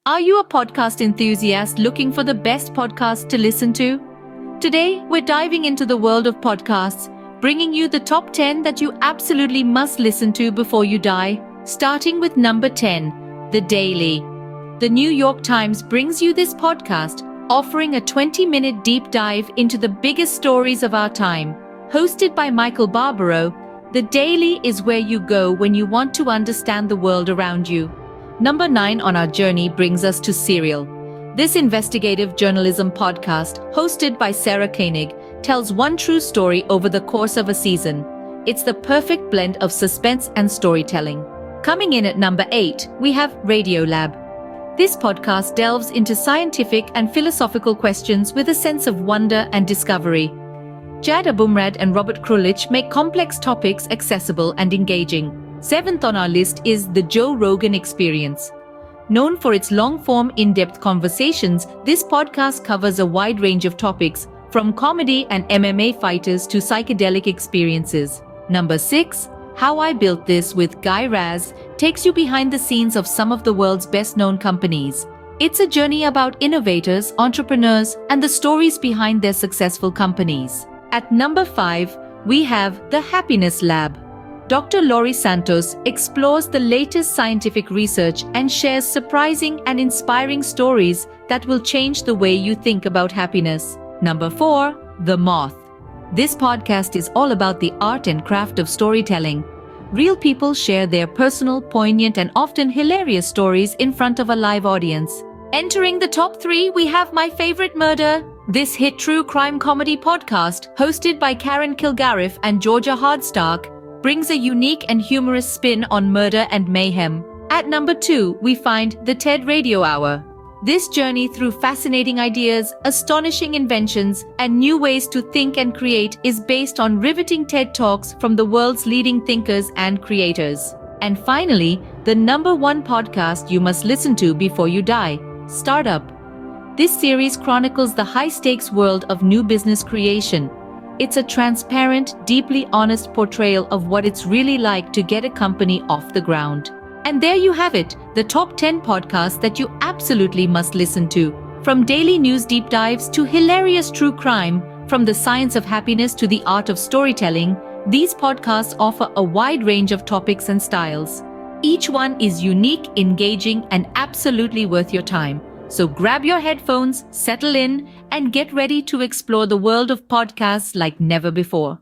Are you a podcast enthusiast looking for the best podcast to listen to? Today, we're diving into the world of podcasts, bringing you the top 10 that you absolutely must listen to before you die. Starting with number 10, The Daily. The New York Times brings you this podcast, offering a 20-minute deep dive into the biggest stories of our time. Hosted by Michael Barbaro, The Daily is where you go when you want to understand the world around you. Number 9 on our journey brings us to Serial. This investigative journalism podcast, hosted by Sarah Koenig, tells one true story over the course of a season. It's the perfect blend of suspense and storytelling. Coming in at number 8, we have Radiolab. This podcast delves into scientific and philosophical questions with a sense of wonder and discovery. Jad Abumrad and Robert Krulwich make complex topics accessible and engaging. 7th on our list is the Joe Rogan Experience. Known for its long-form, in-depth conversations, this podcast covers a wide range of topics, from comedy and MMA fighters to psychedelic experiences. Number 6, How I Built This with Guyz takes you behind the scenes of some of the world's best-known companies. It's a journey about innovators, entrepreneurs, and the stories behind their successful companies. At number 5, we have The Happiness Lab. Dr. Laurie Santos explores the latest scientific research and shares surprising and inspiring stories that will change the way you think about happiness. Number 4, The Moth. This podcast is all about the art and craft of storytelling. Real people share their personal, poignant, and often hilarious stories in front of a live audience. Entering the top 3, we have My Favorite Murder. This hit true crime comedy podcast, hosted by Karen Kilgariff and Georgia Hardstark, brings a unique and humorous spin on murder and mayhem. At number 2, we find The TED Radio Hour. This journey through fascinating ideas, astonishing inventions, and new ways to think and create is based on riveting TED Talks from the world's leading thinkers and creators. And finally, the number 1 podcast you must listen to before you die, Startup. This series chronicles the high-stakes world of new business creation. It's a transparent, deeply honest portrayal of what it's really like to get a company off the ground. And there you have it, the top 10 podcasts that you absolutely must listen to. From daily news deep dives to hilarious true crime, from the science of happiness to the art of storytelling, these podcasts offer a wide range of topics and styles. Each one is unique, engaging, and absolutely worth your time. So grab your headphones, settle in, and get ready to explore the world of podcasts like never before.